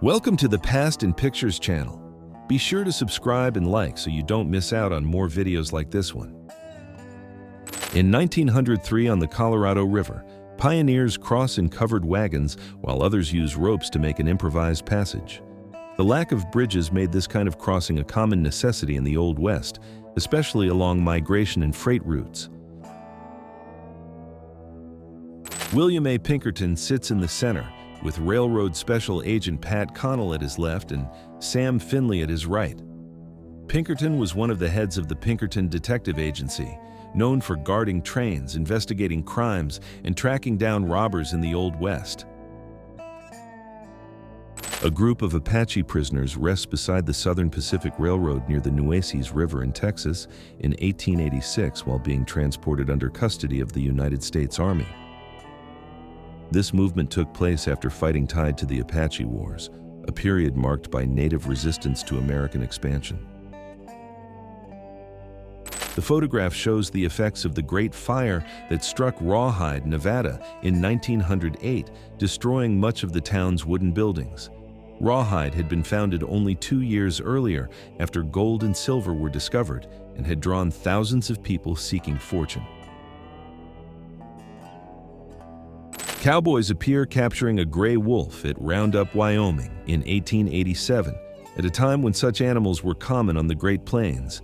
Welcome to the Past in Pictures channel. Be sure to subscribe and like so you don't miss out on more videos like this one. In 1903 on the Colorado River, pioneers cross in covered wagons while others use ropes to make an improvised passage. The lack of bridges made this kind of crossing a common necessity in the Old West, especially along migration and freight routes. William A. Pinkerton sits in the center, with Railroad Special Agent Pat Connell at his left and Sam Finley at his right. Pinkerton was one of the heads of the Pinkerton Detective Agency, known for guarding trains, investigating crimes, and tracking down robbers in the Old West. A group of Apache prisoners rests beside the Southern Pacific Railroad near the Nueces River in Texas in 1886 while being transported under custody of the United States Army. This movement took place after fighting tied to the Apache Wars, a period marked by Native resistance to American expansion. The photograph shows the effects of the Great Fire that struck Rawhide, Nevada in 1908, destroying much of the town's wooden buildings. Rawhide had been founded only 2 years earlier after gold and silver were discovered and had drawn thousands of people seeking fortune. Cowboys appear capturing a gray wolf at Roundup, Wyoming in 1887, at a time when such animals were common on the Great Plains.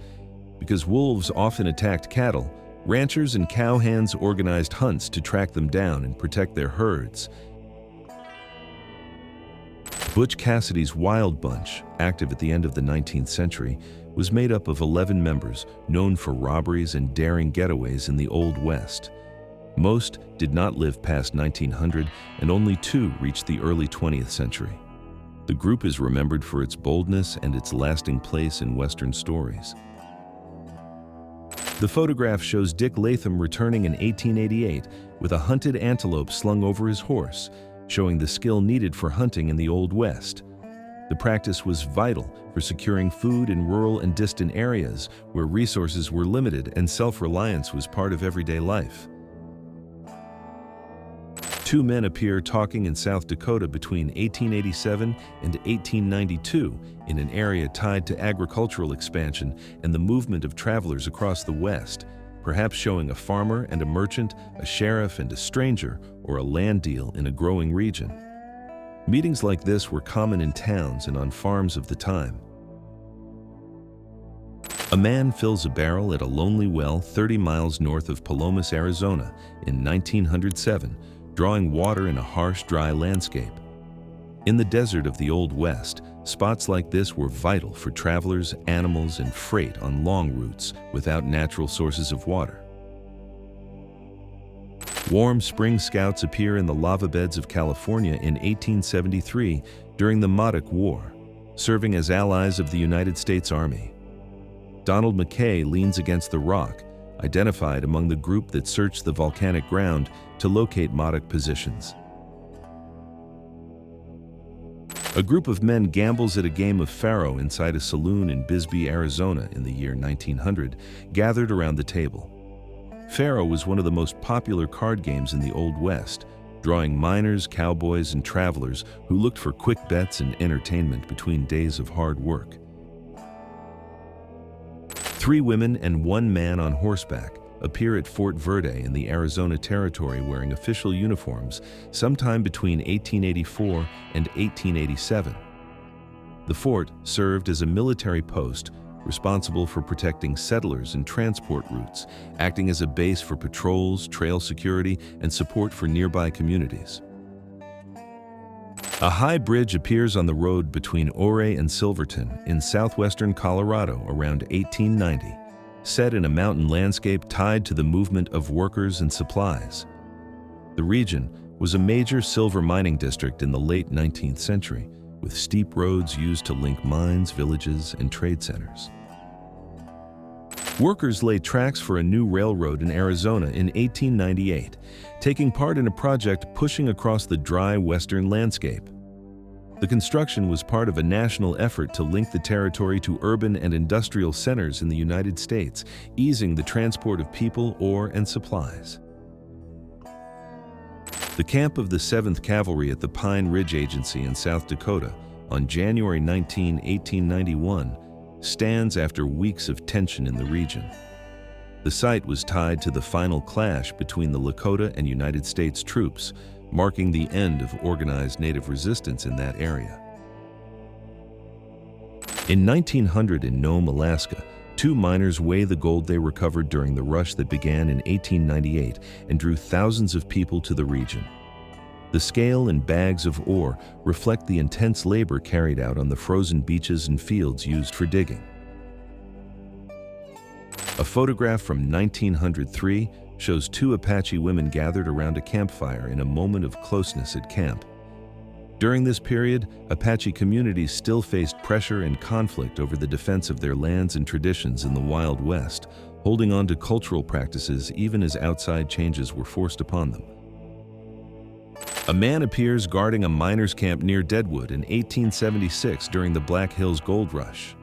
Because wolves often attacked cattle, ranchers and cowhands organized hunts to track them down and protect their herds. Butch Cassidy's Wild Bunch, active at the end of the 19th century, was made up of 11 members known for robberies and daring getaways in the Old West. Most did not live past 1900, and only 2 reached the early 20th century. The group is remembered for its boldness and its lasting place in Western stories. The photograph shows Dick Latham returning in 1888 with a hunted antelope slung over his horse, showing the skill needed for hunting in the Old West. The practice was vital for securing food in rural and distant areas where resources were limited and self-reliance was part of everyday life. 2 men appear talking in South Dakota between 1887 and 1892 in an area tied to agricultural expansion and the movement of travelers across the West, perhaps showing a farmer and a merchant, a sheriff and a stranger, or a land deal in a growing region. Meetings like this were common in towns and on farms of the time. A man fills a barrel at a lonely well 30 miles north of Palomas, Arizona in 1907, drawing water in a harsh, dry landscape. In the desert of the Old West, spots like this were vital for travelers, animals, and freight on long routes without natural sources of water. Warm spring scouts appear in the lava beds of California in 1873 during the Modoc War, serving as allies of the United States Army. Donald McKay leans against the rock, identified among the group that searched the volcanic ground to locate Modoc positions. A group of men gambles at a game of faro inside a saloon in Bisbee, Arizona in the year 1900, gathered around the table. Faro was one of the most popular card games in the Old West, drawing miners, cowboys, and travelers who looked for quick bets and entertainment between days of hard work. 3 women and 1 man on horseback appear at Fort Verde in the Arizona Territory wearing official uniforms sometime between 1884 and 1887. The fort served as a military post responsible for protecting settlers and transport routes, acting as a base for patrols, trail security, and support for nearby communities. A high bridge appears on the road between Ouray and Silverton in southwestern Colorado around 1890, set in a mountain landscape tied to the movement of workers and supplies. The region was a major silver mining district in the late 19th century, with steep roads used to link mines, villages, and trade centers. Workers laid tracks for a new railroad in Arizona in 1898, taking part in a project pushing across the dry western landscape. The construction was part of a national effort to link the territory to urban and industrial centers in the United States, easing the transport of people, ore, and supplies. The camp of the 7th Cavalry at the Pine Ridge Agency in South Dakota, on January 19, 1891, stands after weeks of tension in the region. The site was tied to the final clash between the Lakota and United States troops, marking the end of organized Native resistance in that area. In 1900 in Nome, Alaska, two miners weighed the gold they recovered during the rush that began in 1898 and drew thousands of people to the region. The scale and bags of ore reflect the intense labor carried out on the frozen beaches and fields used for digging. A photograph from 1903 shows two Apache women gathered around a campfire in a moment of closeness at camp. During this period, Apache communities still faced pressure and conflict over the defense of their lands and traditions in the Wild West, holding on to cultural practices even as outside changes were forced upon them. A man appears guarding a miners' camp near Deadwood in 1876 during the Black Hills Gold Rush.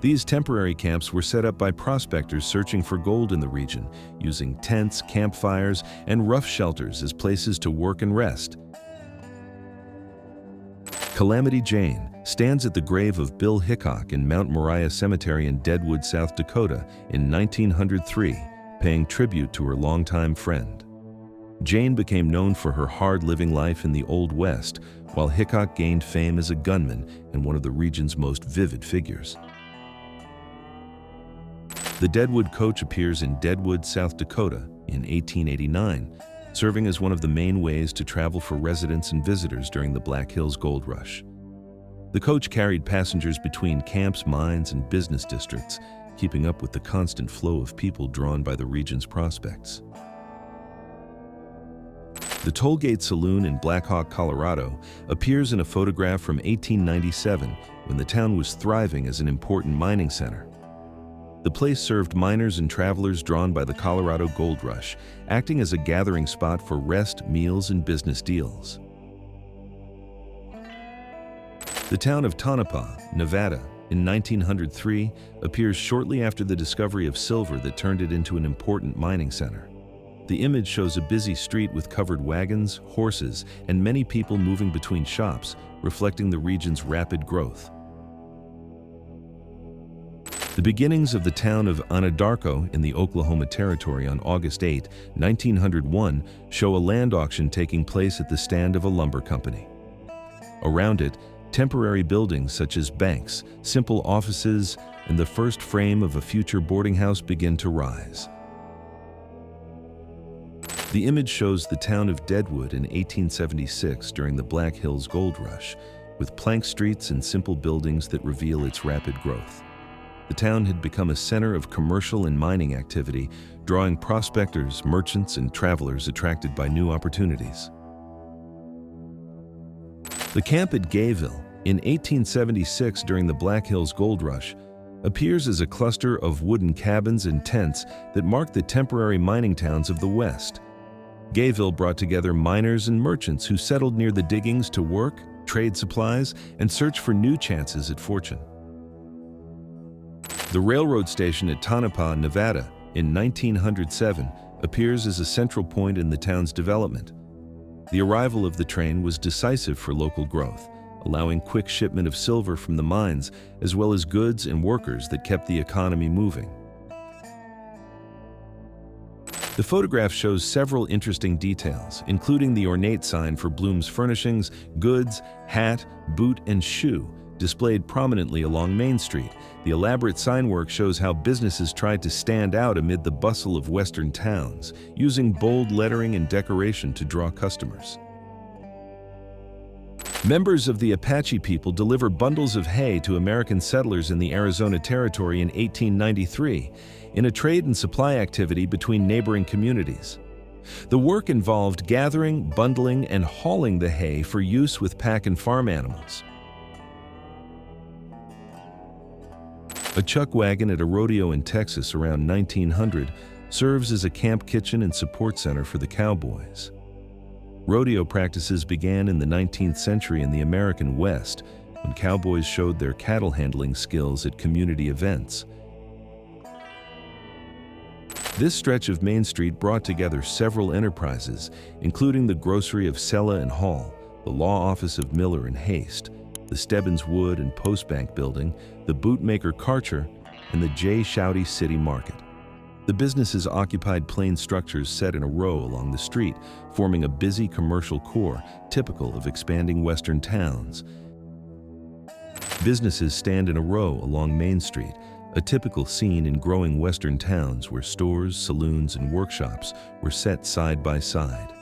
These temporary camps were set up by prospectors searching for gold in the region, using tents, campfires, and rough shelters as places to work and rest. Calamity Jane stands at the grave of Bill Hickok in Mount Moriah Cemetery in Deadwood, South Dakota in 1903, paying tribute to her longtime friend. Jane became known for her hard-living life in the Old West, while Hickok gained fame as a gunman and one of the region's most vivid figures. The Deadwood coach appears in Deadwood, South Dakota in 1889, serving as one of the main ways to travel for residents and visitors during the Black Hills Gold Rush. The coach carried passengers between camps, mines, and business districts, keeping up with the constant flow of people drawn by the region's prospects. The Tollgate Saloon in Black Hawk, Colorado, appears in a photograph from 1897 when the town was thriving as an important mining center. The place served miners and travelers drawn by the Colorado Gold Rush, acting as a gathering spot for rest, meals, and business deals. The town of Tonopah, Nevada, in 1903, appears shortly after the discovery of silver that turned it into an important mining center. The image shows a busy street with covered wagons, horses, and many people moving between shops, reflecting the region's rapid growth. The beginnings of the town of Anadarko in the Oklahoma Territory on August 8, 1901, show a land auction taking place at the stand of a lumber company. Around it, temporary buildings such as banks, simple offices, and the first frame of a future boarding house begin to rise. The image shows the town of Deadwood in 1876 during the Black Hills Gold Rush, with plank streets and simple buildings that reveal its rapid growth. The town had become a center of commercial and mining activity, drawing prospectors, merchants, and travelers attracted by new opportunities. The camp at Gayville, in 1876 during the Black Hills Gold Rush, appears as a cluster of wooden cabins and tents that mark the temporary mining towns of the West. Gayville brought together miners and merchants who settled near the diggings to work, trade supplies, and search for new chances at fortune. The railroad station at Tonopah, Nevada, in 1907, appears as a central point in the town's development. The arrival of the train was decisive for local growth, allowing quick shipment of silver from the mines, as well as goods and workers that kept the economy moving. The photograph shows several interesting details, including the ornate sign for Bloom's Furnishings, goods, hat, boot, and shoe, displayed prominently along Main Street. The elaborate signwork shows how businesses tried to stand out amid the bustle of Western towns, using bold lettering and decoration to draw customers. Members of the Apache people deliver bundles of hay to American settlers in the Arizona Territory in 1893, in a trade and supply activity between neighboring communities. The work involved gathering, bundling, and hauling the hay for use with pack and farm animals. A chuck wagon at a rodeo in Texas around 1900 serves as a camp kitchen and support center for the Cowboys. Rodeo practices began in the 19th century in the American West, when cowboys showed their cattle handling skills at community events. This stretch of Main Street brought together several enterprises, including the grocery of Sella and Hall, the law office of Miller and Haste, the Stebbins Wood and Postbank Building, the Bootmaker Karcher, and the J. Shouty City Market. The businesses occupied plain structures set in a row along the street, forming a busy commercial core typical of expanding western towns. Businesses stand in a row along Main Street, a typical scene in growing western towns where stores, saloons, and workshops were set side by side.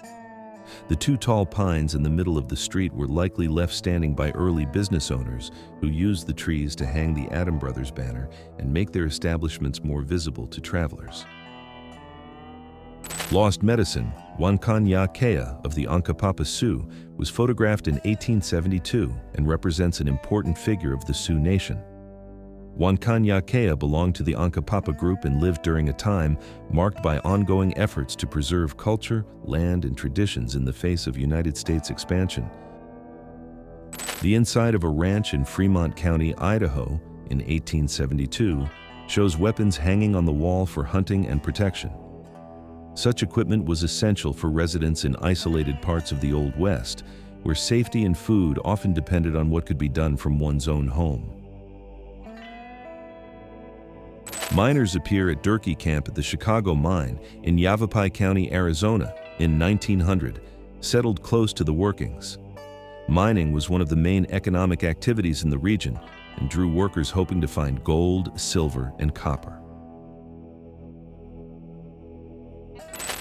The two tall pines in the middle of the street were likely left standing by early business owners who used the trees to hang the Adam Brothers banner and make their establishments more visible to travelers. Lost Medicine, Wankan Kea of the Onkapapa Sioux, was photographed in 1872 and represents an important figure of the Sioux Nation. Wankan Kea belonged to the Onkapapa group and lived during a time marked by ongoing efforts to preserve culture, land, and traditions in the face of United States expansion. The inside of a ranch in Fremont County, Idaho, in 1872, shows weapons hanging on the wall for hunting and protection. Such equipment was essential for residents in isolated parts of the Old West, where safety and food often depended on what could be done from one's own home. Miners appear at Durkee Camp at the Chicago Mine in Yavapai County, Arizona, in 1900, settled close to the workings. Mining was one of the main economic activities in the region and drew workers hoping to find gold, silver, and copper.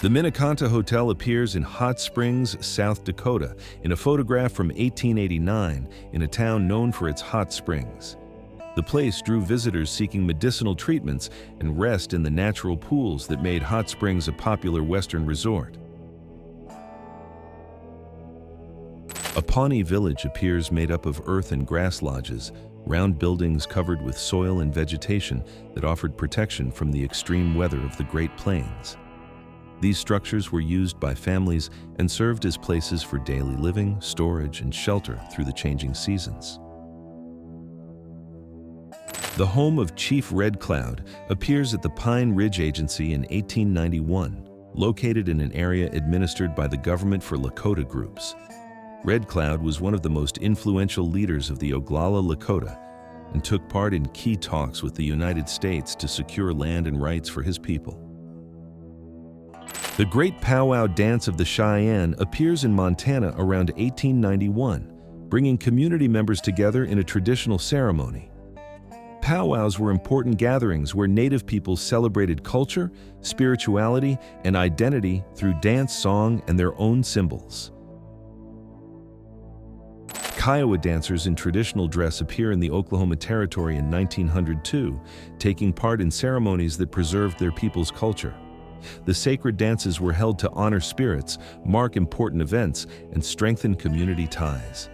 The Minneconta Hotel appears in Hot Springs, South Dakota, in a photograph from 1889 in a town known for its hot springs. The place drew visitors seeking medicinal treatments and rest in the natural pools that made Hot Springs a popular Western resort. A Pawnee village appears made up of earth and grass lodges, round buildings covered with soil and vegetation that offered protection from the extreme weather of the Great Plains. These structures were used by families and served as places for daily living, storage, and shelter through the changing seasons. The home of Chief Red Cloud appears at the Pine Ridge Agency in 1891, located in an area administered by the government for Lakota groups. Red Cloud was one of the most influential leaders of the Oglala Lakota and took part in key talks with the United States to secure land and rights for his people. The Great Powwow Dance of the Cheyenne appears in Montana around 1891, bringing community members together in a traditional ceremony. Powwows were important gatherings where Native peoples celebrated culture, spirituality, and identity through dance, song, and their own symbols. Kiowa dancers in traditional dress appear in the Oklahoma Territory in 1902, taking part in ceremonies that preserved their people's culture. The sacred dances were held to honor spirits, mark important events, and strengthen community ties.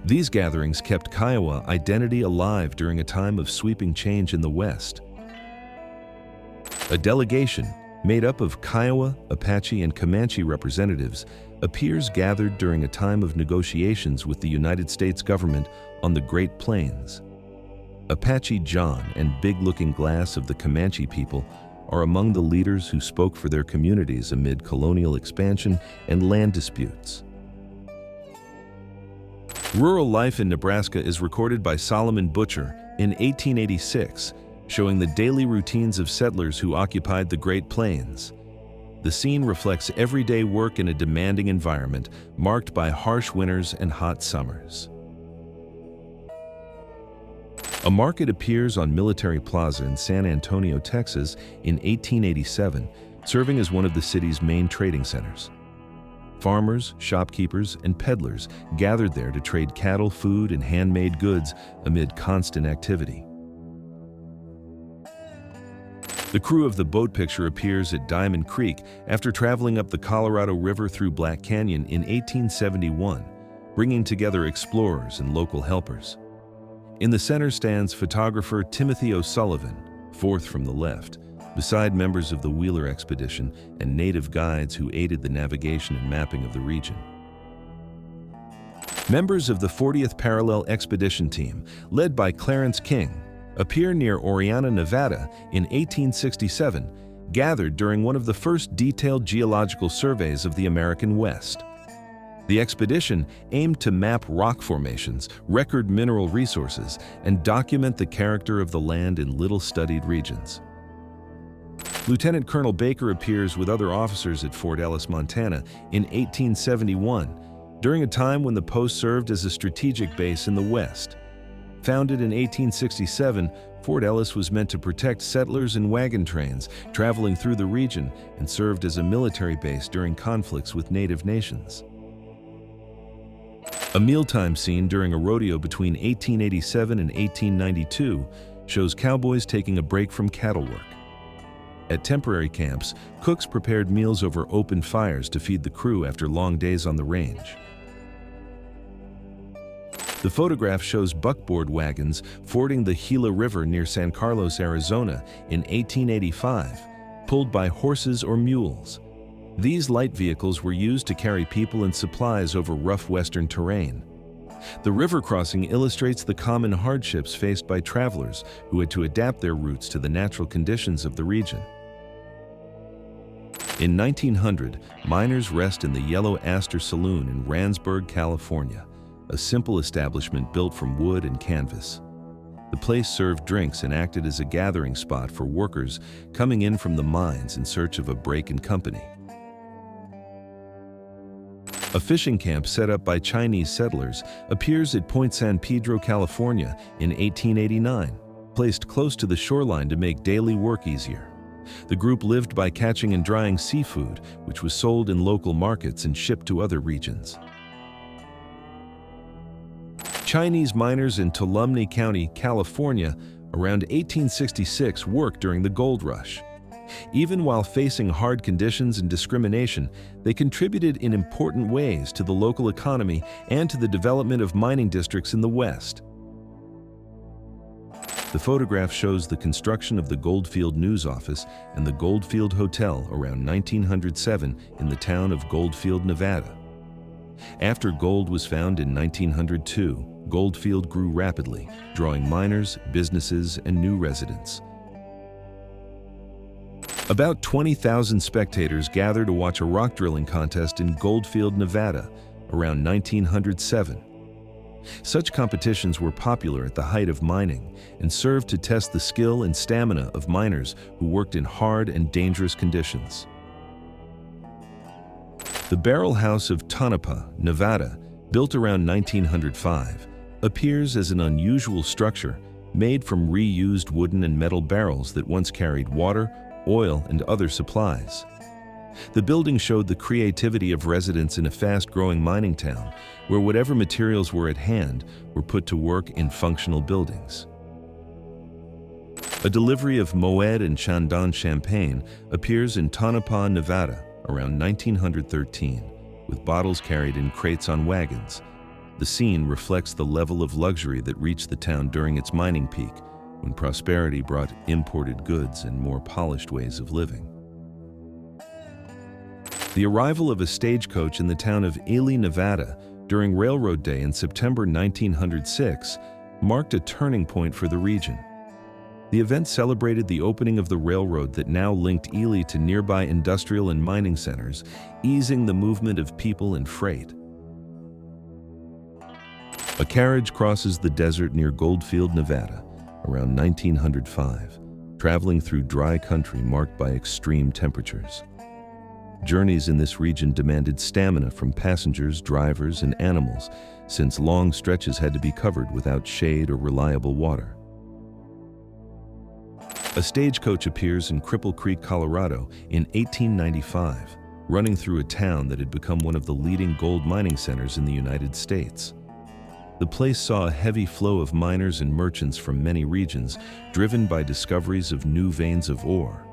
These gatherings kept Kiowa identity alive during a time of sweeping change in the West. A delegation, made up of Kiowa, Apache, and Comanche representatives, appears gathered during a time of negotiations with the United States government on the Great Plains. Apache John and Big Looking Glass of the Comanche people are among the leaders who spoke for their communities amid colonial expansion and land disputes. Rural life in Nebraska is recorded by Solomon Butcher in 1886, showing the daily routines of settlers who occupied the Great Plains. The scene reflects everyday work in a demanding environment marked by harsh winters and hot summers. A market appears on Military Plaza in San Antonio, Texas in 1887, serving as one of the city's main trading centers. Farmers, shopkeepers, and peddlers gathered there to trade cattle, food, and handmade goods amid constant activity. The crew of the boat picture appears at Diamond Creek after traveling up the Colorado River through Black Canyon in 1871, bringing together explorers and local helpers. In the center stands photographer Timothy O'Sullivan, fourth from the left, beside members of the Wheeler expedition and native guides who aided the navigation and mapping of the region. Members of the 40th Parallel Expedition Team, led by Clarence King, appear near Oriana, Nevada in 1867, gathered during one of the first detailed geological surveys of the American West. The expedition aimed to map rock formations, record mineral resources, and document the character of the land in little-studied regions. Lieutenant Colonel Baker appears with other officers at Fort Ellis, Montana in 1871, during a time when the post served as a strategic base in the West. Founded in 1867, Fort Ellis was meant to protect settlers and wagon trains traveling through the region and served as a military base during conflicts with native nations. A mealtime scene during a rodeo between 1887 and 1892 shows cowboys taking a break from cattle work. At temporary camps, cooks prepared meals over open fires to feed the crew after long days on the range. The photograph shows buckboard wagons fording the Gila River near San Carlos, Arizona in 1885, pulled by horses or mules. These light vehicles were used to carry people and supplies over rough western terrain. The river crossing illustrates the common hardships faced by travelers who had to adapt their routes to the natural conditions of the region. In 1900, miners rest in the Yellow Aster Saloon in Randsburg, California, a simple establishment built from wood and canvas. The place served drinks and acted as a gathering spot for workers coming in from the mines in search of a break in company. A fishing camp set up by Chinese settlers appears at Point San Pedro, California in 1889, placed close to the shoreline to make daily work easier. The group lived by catching and drying seafood, which was sold in local markets and shipped to other regions. Chinese miners in Tuolumne County, California, around 1866 worked during the gold rush. Even while facing hard conditions and discrimination, they contributed in important ways to the local economy and to the development of mining districts in the West. The photograph shows the construction of the Goldfield News Office and the Goldfield Hotel around 1907 in the town of Goldfield, Nevada. After gold was found in 1902, Goldfield grew rapidly, drawing miners, businesses, and new residents. About 20,000 spectators gather to watch a rock drilling contest in Goldfield, Nevada, around 1907. Such competitions were popular at the height of mining and served to test the skill and stamina of miners who worked in hard and dangerous conditions. The barrel house of Tonopah, Nevada, built around 1905, appears as an unusual structure made from reused wooden and metal barrels that once carried water, oil, and other supplies. The building showed the creativity of residents in a fast-growing mining town, where whatever materials were at hand were put to work in functional buildings. A delivery of Moet and Chandon champagne appears in Tonopah, Nevada, around 1913, with bottles carried in crates on wagons. The scene reflects the level of luxury that reached the town during its mining peak, when prosperity brought imported goods and more polished ways of living. The arrival of a stagecoach in the town of Ely, Nevada, during Railroad Day in September 1906 marked a turning point for the region. The event celebrated the opening of the railroad that now linked Ely to nearby industrial and mining centers, easing the movement of people and freight. A carriage crosses the desert near Goldfield, Nevada, around 1905, traveling through dry country marked by extreme temperatures. Journeys in this region demanded stamina from passengers, drivers, and animals, since long stretches had to be covered without shade or reliable water. A stagecoach appears in Cripple Creek, Colorado in 1895, running through a town that had become one of the leading gold mining centers in the United States. The place saw a heavy flow of miners and merchants from many regions, driven by discoveries of new veins of ore.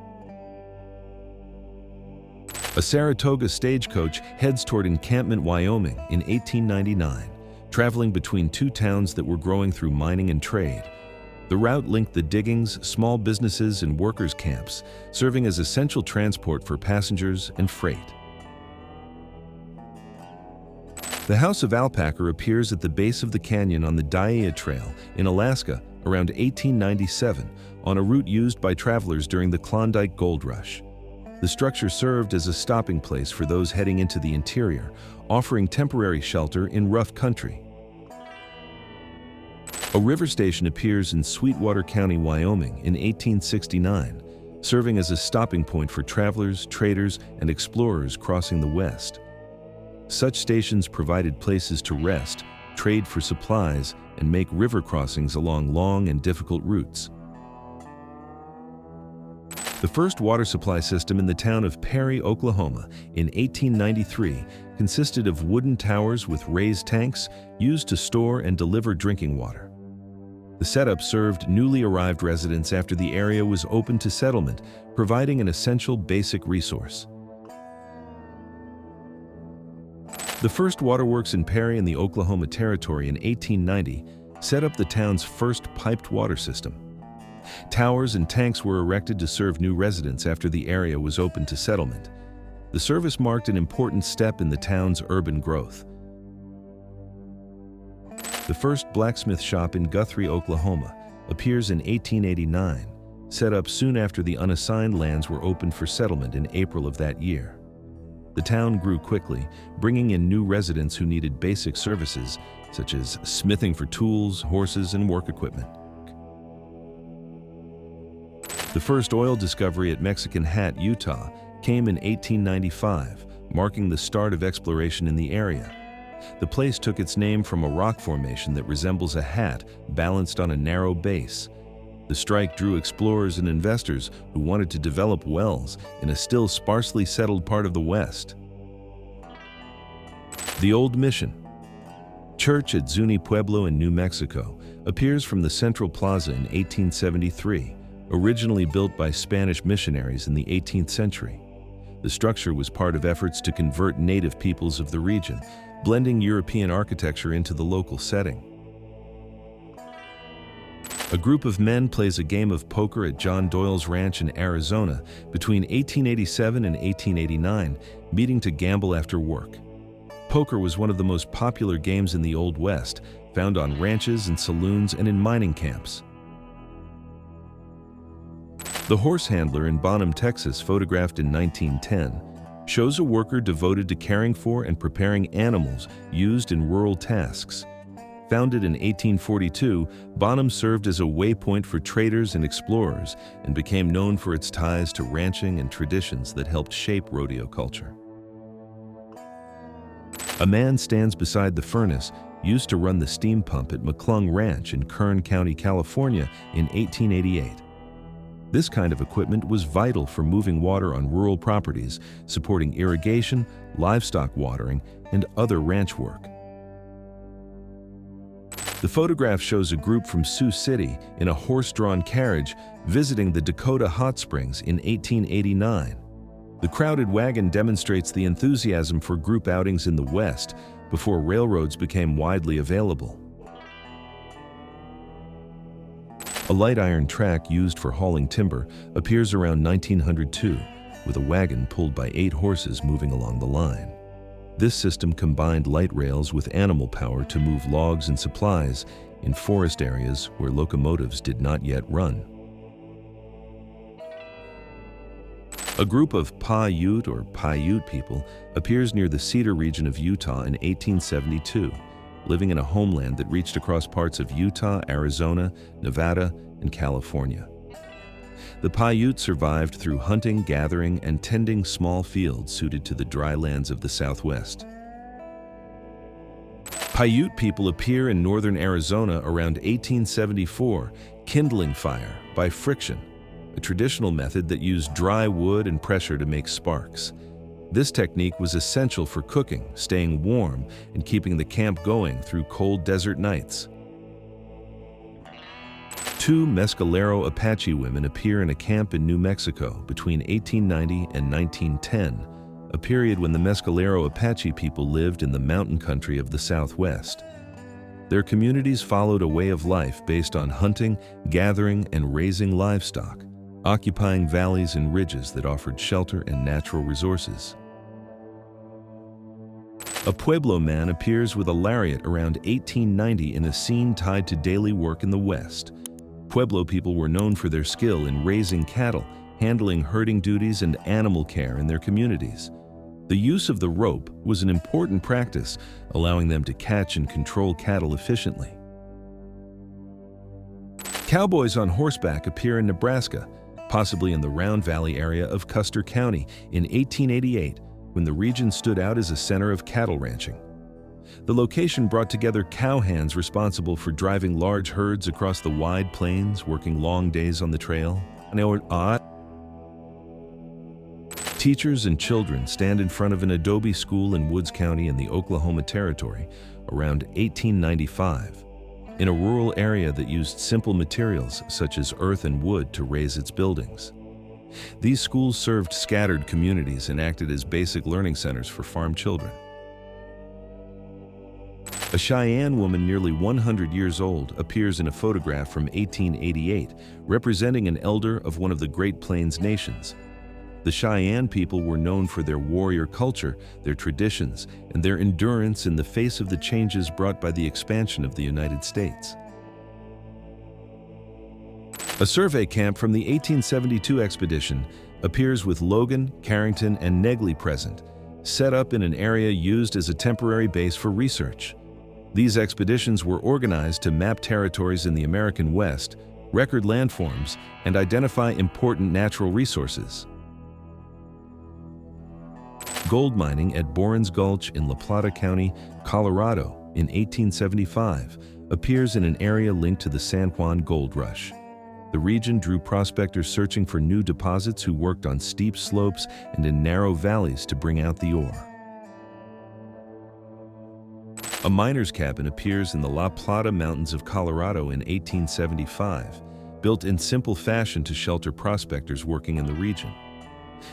A Saratoga stagecoach heads toward Encampment, Wyoming in 1899, traveling between two towns that were growing through mining and trade. The route linked the diggings, small businesses, and workers' camps, serving as essential transport for passengers and freight. The House of Alpaca appears at the base of the canyon on the Dyea Trail in Alaska around 1897 on a route used by travelers during the Klondike Gold Rush. The structure served as a stopping place for those heading into the interior, offering temporary shelter in rough country. A river station appears in Sweetwater County, Wyoming in 1869, serving as a stopping point for travelers, traders, and explorers crossing the West. Such stations provided places to rest, trade for supplies, and make river crossings along long and difficult routes. The first water supply system in the town of Perry, Oklahoma, in 1893 consisted of wooden towers with raised tanks used to store and deliver drinking water. The setup served newly arrived residents after the area was open to settlement, providing an essential basic resource. The first waterworks in Perry in the Oklahoma Territory in 1890 set up the town's first piped water system. Towers and tanks were erected to serve new residents after the area was open to settlement. The service marked an important step in the town's urban growth. The first blacksmith shop in Guthrie, Oklahoma, appears in 1889, set up soon after the unassigned lands were opened for settlement in April of that year. The town grew quickly, bringing in new residents who needed basic services, such as smithing for tools, horses, and work equipment. The first oil discovery at Mexican Hat, Utah, came in 1895, marking the start of exploration in the area. The place took its name from a rock formation that resembles a hat balanced on a narrow base. The strike drew explorers and investors who wanted to develop wells in a still sparsely settled part of the West. The Old Mission Church at Zuni Pueblo in New Mexico appears from the Central Plaza in 1873, originally built by Spanish missionaries in the 18th century. The structure was part of efforts to convert native peoples of the region, blending European architecture into the local setting. A group of men plays a game of poker at John Doyle's ranch in Arizona between 1887 and 1889, meeting to gamble after work. Poker was one of the most popular games in the Old West, found on ranches and saloons and in mining camps. The horse handler in Bonham, Texas, photographed in 1910, shows a worker devoted to caring for and preparing animals used in rural tasks. Founded in 1842, Bonham served as a waypoint for traders and explorers and became known for its ties to ranching and traditions that helped shape rodeo culture. A man stands beside the furnace used to run the steam pump at McClung Ranch in Kern County, California in 1888. This kind of equipment was vital for moving water on rural properties, supporting irrigation, livestock watering, and other ranch work. The photograph shows a group from Sioux City in a horse-drawn carriage visiting the Dakota Hot Springs in 1889. The crowded wagon demonstrates the enthusiasm for group outings in the West before railroads became widely available. A light iron track used for hauling timber appears around 1902, with a wagon pulled by 8 horses moving along the line. This system combined light rails with animal power to move logs and supplies in forest areas where locomotives did not yet run. A group of Paiute or Paiute people appears near the Cedar region of Utah in 1872, living in a homeland that reached across parts of Utah, Arizona, Nevada, and California. The Paiute survived through hunting, gathering, and tending small fields suited to the dry lands of the Southwest. Paiute people appear in northern Arizona around 1874, kindling fire by friction, a traditional method that used dry wood and pressure to make sparks. This technique was essential for cooking, staying warm, and keeping the camp going through cold desert nights. 2 Mescalero Apache women appear in a camp in New Mexico between 1890 and 1910, a period when the Mescalero Apache people lived in the mountain country of the Southwest. Their communities followed a way of life based on hunting, gathering, and raising livestock, occupying valleys and ridges that offered shelter and natural resources. A Pueblo man appears with a lariat around 1890 in a scene tied to daily work in the West. Pueblo people were known for their skill in raising cattle handling herding duties and animal care in their communities. The use of the rope was an important practice, allowing them to catch and control cattle efficiently. Cowboys on horseback appear in Nebraska, possibly in the Round Valley area of Custer County in 1888, when the region stood out as a center of cattle ranching. The location brought together cowhands responsible for driving large herds across the wide plains, working long days on the trail. Teachers and children stand in front of an adobe school in Woods County in the Oklahoma Territory around 1895, in a rural area that used simple materials such as earth and wood to raise its buildings. These schools served scattered communities and acted as basic learning centers for farm children. A Cheyenne woman nearly 100 years old appears in a photograph from 1888, representing an elder of one of the Great Plains nations. The Cheyenne people were known for their warrior culture, their traditions, and their endurance in the face of the changes brought by the expansion of the United States. A survey camp from the 1872 expedition appears with Logan, Carrington, and Negley present, set up in an area used as a temporary base for research. These expeditions were organized to map territories in the American West, record landforms, and identify important natural resources. Gold mining at Boren's Gulch in La Plata County, Colorado in 1875 appears in an area linked to the San Juan Gold Rush. The region drew prospectors searching for new deposits who worked on steep slopes and in narrow valleys to bring out the ore. A miner's cabin appears in the La Plata Mountains of Colorado in 1875, built in simple fashion to shelter prospectors working in the region.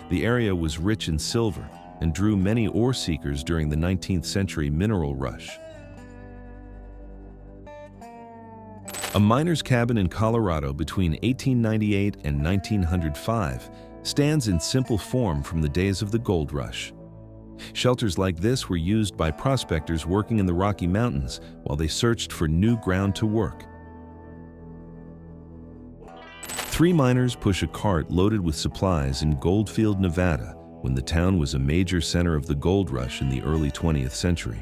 The area was rich in silver and drew many ore seekers during the 19th century mineral rush. A miner's cabin in Colorado between 1898 and 1905 stands in simple form from the days of the gold rush. Shelters like this were used by prospectors working in the Rocky Mountains while they searched for new ground to work. Three miners push a cart loaded with supplies in Goldfield, Nevada, when the town was a major center of the gold rush in the early 20th century.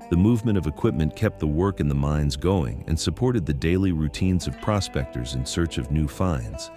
The movement of equipment kept the work in the mines going and supported the daily routines of prospectors in search of new finds.